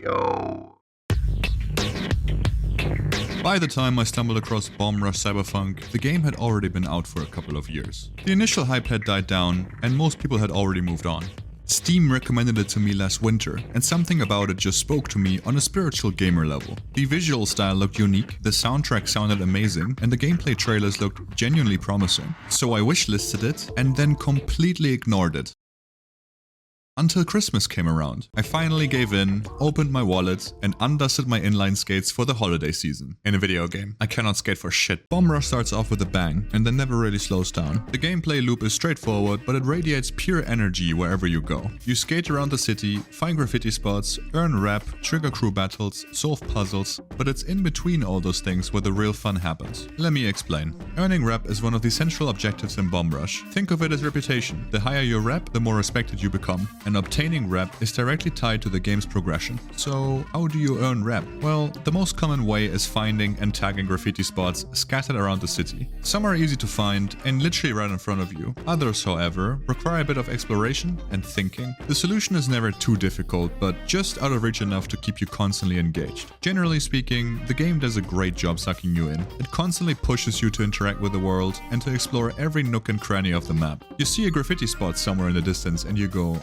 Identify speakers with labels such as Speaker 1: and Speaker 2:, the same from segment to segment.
Speaker 1: Yo.
Speaker 2: By the time I stumbled across Rush Cyberfunk, the game had already been out for a couple of years. The initial hype had died down, and most people had already moved on. Steam recommended it to me last winter, and something about it just spoke to me on a spiritual gamer level. The visual style looked unique, the soundtrack sounded amazing, and the gameplay trailers looked genuinely promising. So I wishlisted it, and then completely ignored it. Until Christmas came around. I finally gave in, opened my wallet, and undusted my inline skates for the holiday season. In a video game, I cannot skate for shit. Rush starts off with a bang, and then never really slows down. The gameplay loop is straightforward, but it radiates pure energy wherever you go. You skate around the city, find graffiti spots, earn rep, trigger crew battles, solve puzzles, but it's in between all those things where the real fun happens. Let me explain. Earning rep is one of the central objectives in Rush. Think of it as reputation. The higher your rep, the more respected you become. And obtaining rep is directly tied to the game's progression. So how do you earn rep? Well, the most common way is finding and tagging graffiti spots scattered around the city. Some are easy to find and literally right in front of you. Others, however, require a bit of exploration and thinking. The solution is never too difficult, but just out of reach enough to keep you constantly engaged. Generally speaking, the game does a great job sucking you in. It constantly pushes you to interact with the world and to explore every nook and cranny of the map. You see a graffiti spot somewhere in the distance and you go,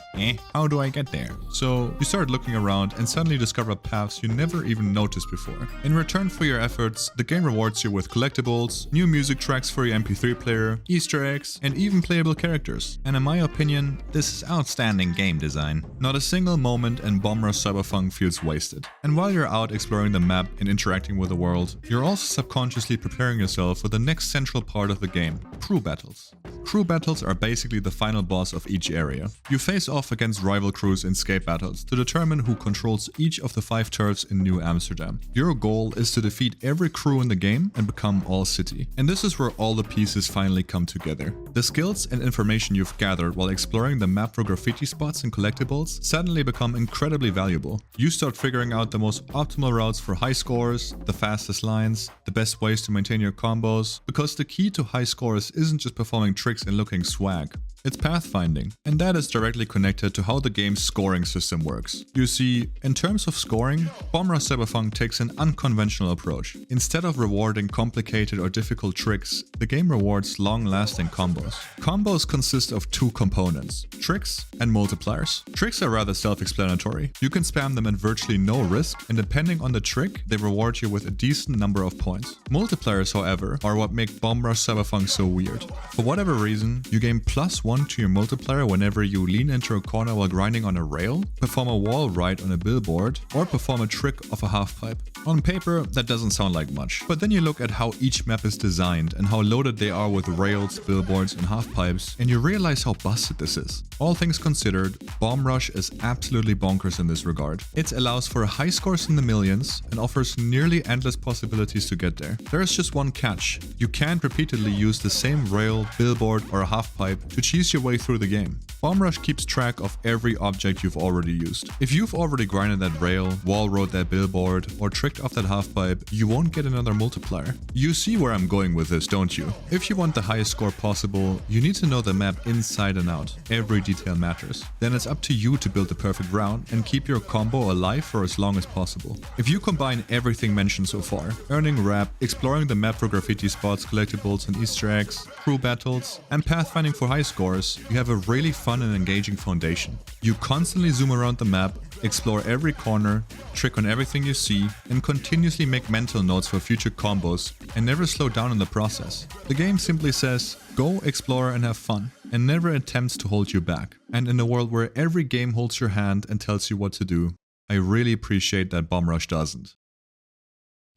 Speaker 2: how do I get there? So you start looking around and suddenly discover paths you never even noticed before. In return for your efforts, the game rewards you with collectibles, new music tracks for your MP3 player, Easter eggs, and even playable characters. And in my opinion, this is outstanding game design. Not a single moment in Rush Cyberfunk feels wasted. And while you're out exploring the map and interacting with the world, you're also subconsciously preparing yourself for the next central part of the game, crew battles. Crew battles are basically the final boss of each area. You face off against rival crews in skate battles to determine who controls each of the 5 turfs in New Amsterdam. Your goal is to defeat every crew in the game and become all city. And this is where all the pieces finally come together. The skills and information you've gathered while exploring the map for graffiti spots and collectibles suddenly become incredibly valuable. You start figuring out the most optimal routes for high scores, the fastest lines, the best ways to maintain your combos, because the key to high scores isn't just performing tricks and looking swag. It's pathfinding, and that is directly connected to how the game's scoring system works. You see, in terms of scoring, Rush Cyberfunk takes an unconventional approach. Instead of rewarding complicated or difficult tricks, the game rewards long-lasting combos. Combos consist of 2 components, tricks and multipliers. Tricks are rather self-explanatory. You can spam them at virtually no risk, and depending on the trick, they reward you with a decent number of points. Multipliers, however, are what make Rush Cyberfunk so weird. For whatever reason, you gain +1 to your multiplier whenever you lean into a corner while grinding on a rail, perform a wall ride on a billboard, or perform a trick of a halfpipe. On paper, that doesn't sound like much, but then you look at how each map is designed and how loaded they are with rails, billboards, and halfpipes, and you realize how busted this is. All things considered, Rush is absolutely bonkers in this regard. It allows for high scores in the millions and offers nearly endless possibilities to get there. There is just one catch: you can't repeatedly use the same rail, billboard, or halfpipe to cheese your way through the game. Rush keeps track of every object you've already used. If you've already grinded that rail, wall rode that billboard, or tricked off that halfpipe, you won't get another multiplier. You see where I'm going with this, don't you? If you want the highest score possible, you need to know the map inside and out. Every detail matters. Then it's up to you to build the perfect round and keep your combo alive for as long as possible. If you combine everything mentioned so far, earning rep, exploring the map for graffiti spots, collectibles and Easter eggs, crew battles, and pathfinding for high scores, you have a really fun and engaging foundation. You constantly zoom around the map, explore every corner, trick on everything you see, and continuously make mental notes for future combos, and never slow down in the process. The game simply says, go explore and have fun, and never attempts to hold you back. And in a world where every game holds your hand and tells you what to do, I really appreciate that Rush doesn't.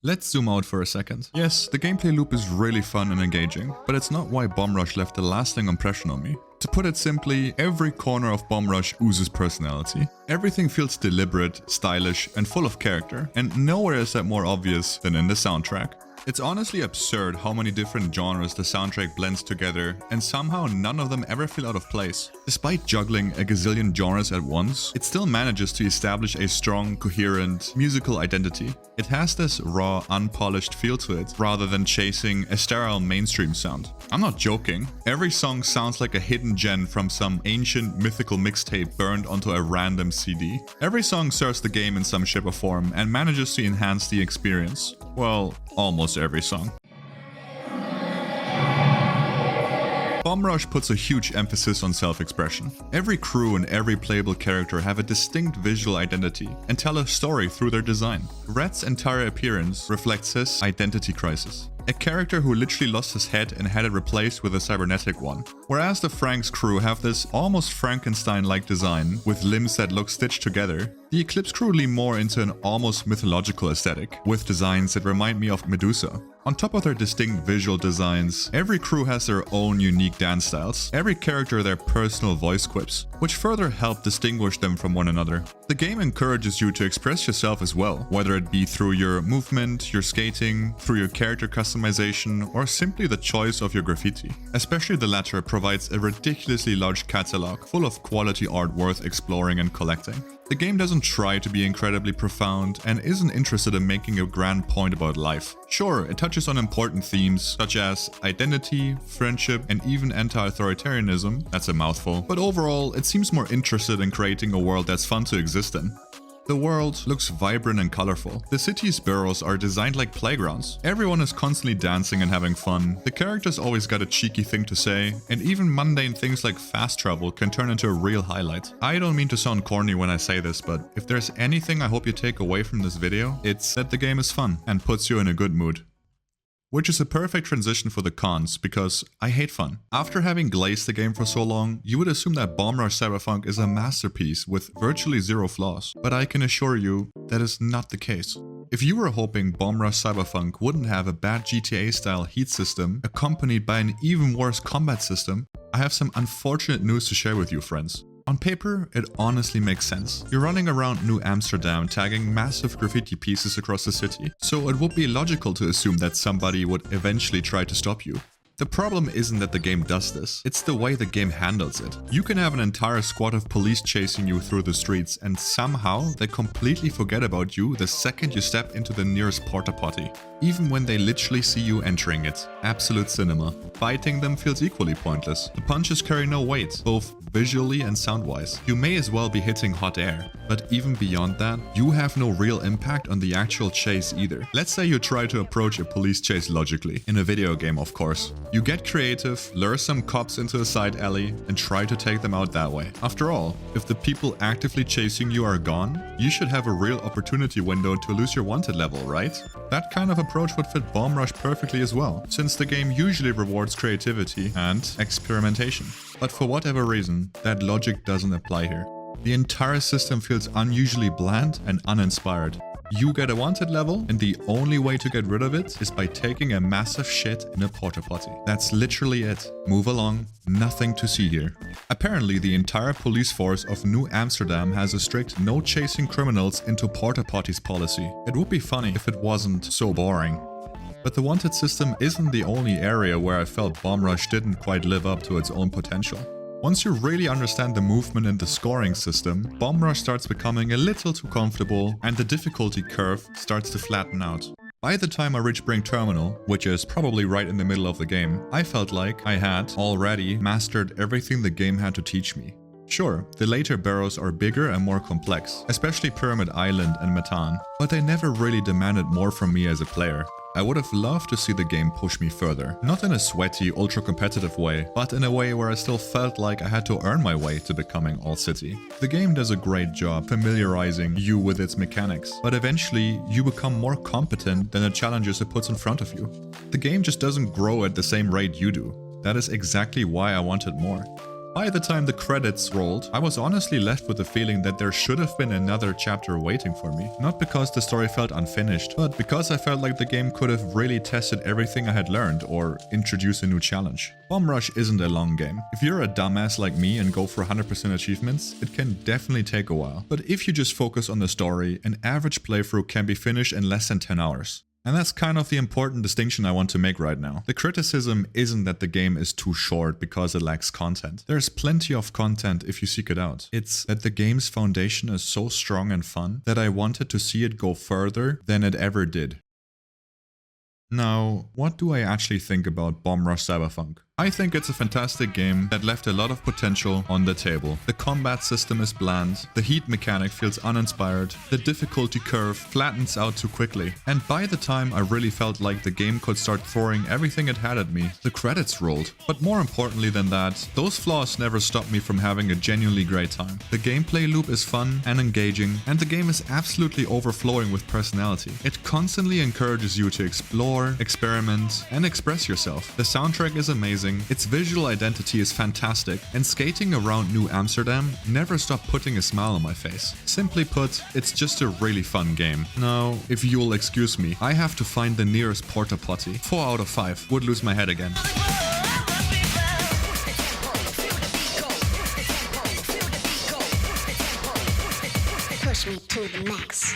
Speaker 2: Let's zoom out for a second. Yes, the gameplay loop is really fun and engaging, but it's not why Rush left a lasting impression on me. To put it simply, every corner of Rush oozes personality. Everything feels deliberate, stylish, and full of character, and nowhere is that more obvious than in the soundtrack. It's honestly absurd how many different genres the soundtrack blends together, and somehow none of them ever feel out of place. Despite juggling a gazillion genres at once, it still manages to establish a strong, coherent musical identity. It has this raw, unpolished feel to it, rather than chasing a sterile mainstream sound. I'm not joking. Every song sounds like a hidden gem from some ancient mythical mixtape burned onto a random CD. Every song serves the game in some shape or form and manages to enhance the experience. Well, almost every song. Bomb Rush puts a huge emphasis on self-expression. Every crew and every playable character have a distinct visual identity and tell a story through their design. Red's entire appearance reflects his identity crisis. A character who literally lost his head and had it replaced with a cybernetic one. Whereas the Frank's crew have this almost Frankenstein-like design with limbs that look stitched together, the Eclipse crew lean more into an almost mythological aesthetic, with designs that remind me of Medusa. On top of their distinct visual designs, every crew has their own unique dance styles, every character their personal voice quips, which further help distinguish them from one another. The game encourages you to express yourself as well, whether it be through your movement, your skating, through your character customization, or simply the choice of your graffiti. Especially the latter provides a ridiculously large catalog full of quality art worth exploring and collecting. The game doesn't try to be incredibly profound and isn't interested in making a grand point about life. Sure, it touches on important themes such as identity, friendship, and even anti-authoritarianism, that's a mouthful, but overall it seems more interested in creating a world that's fun to exist in. The world looks vibrant and colorful. The city's boroughs are designed like playgrounds. Everyone is constantly dancing and having fun. The characters always got a cheeky thing to say, and even mundane things like fast travel can turn into a real highlight. I don't mean to sound corny when I say this, but if there's anything I hope you take away from this video, it's that the game is fun and puts you in a good mood. Which is a perfect transition for the cons, because I hate fun. After having glazed the game for so long, you would assume that Bomb Rush Cyberfunk is a masterpiece with virtually zero flaws, but I can assure you that is not the case. If you were hoping Bomb Rush Cyberfunk wouldn't have a bad GTA-style heat system accompanied by an even worse combat system, I have some unfortunate news to share with you, friends. On paper, it honestly makes sense. You're running around New Amsterdam tagging massive graffiti pieces across the city, so it would be logical to assume that somebody would eventually try to stop you. The problem isn't that the game does this, it's the way the game handles it. You can have an entire squad of police chasing you through the streets and somehow they completely forget about you the second you step into the nearest porta potty. Even when they literally see you entering it. Absolute cinema. Fighting them feels equally pointless. The punches carry no weight, both visually and sound-wise. You may as well be hitting hot air. But even beyond that, you have no real impact on the actual chase either. Let's say you try to approach a police chase logically. In a video game, of course. You get creative, lure some cops into a side alley, and try to take them out that way. After all, if the people actively chasing you are gone, you should have a real opportunity window to lose your wanted level, right? That kind of approach would fit Bomb Rush perfectly as well, since the game usually rewards creativity and experimentation. But for whatever reason, that logic doesn't apply here. The entire system feels unusually bland and uninspired. You get a wanted level, and the only way to get rid of it is by taking a massive shit in a porta potty. That's literally it. Move along, nothing to see here. Apparently, the entire police force of New Amsterdam has a strict no chasing criminals into porta potties policy. It would be funny if it wasn't so boring. But the wanted system isn't the only area where I felt Bomb Rush didn't quite live up to its own potential. Once you really understand the movement and the scoring system, Bomb Rush starts becoming a little too comfortable and the difficulty curve starts to flatten out. By the time I reached Brink Terminal, which is probably right in the middle of the game, I felt like I had already mastered everything the game had to teach me. Sure, the later barrows are bigger and more complex, especially Pyramid Island and Matan, but they never really demanded more from me as a player. I would have loved to see the game push me further, not in a sweaty, ultra-competitive way, but in a way where I still felt like I had to earn my way to becoming All-City. The game does a great job familiarizing you with its mechanics, but eventually you become more competent than the challenges it puts in front of you. The game just doesn't grow at the same rate you do. That is exactly why I wanted more. By the time the credits rolled, I was honestly left with the feeling that there should have been another chapter waiting for me. Not because the story felt unfinished, but because I felt like the game could have really tested everything I had learned or introduced a new challenge. Bomb Rush isn't a long game. If you're a dumbass like me and go for 100% achievements, it can definitely take a while. But if you just focus on the story, an average playthrough can be finished in less than 10 hours. And that's kind of the important distinction I want to make right now. The criticism isn't that the game is too short because it lacks content. There's plenty of content if you seek it out. It's that the game's foundation is so strong and fun that I wanted to see it go further than it ever did. Now, what do I actually think about Bomb Rush Cyberfunk? I think it's a fantastic game that left a lot of potential on the table. The combat system is bland, the heat mechanic feels uninspired, the difficulty curve flattens out too quickly, and by the time I really felt like the game could start throwing everything it had at me, the credits rolled. But more importantly than that, those flaws never stopped me from having a genuinely great time. The gameplay loop is fun and engaging, and the game is absolutely overflowing with personality. It constantly encourages you to explore, experiment, and express yourself. The soundtrack is amazing. Its visual identity is fantastic, and skating around New Amsterdam never stopped putting a smile on my face. Simply put, it's just a really fun game. Now, if you'll excuse me, I have to find the nearest porta potty. 4 out of 5. Would lose my head again.
Speaker 1: Push me to the max.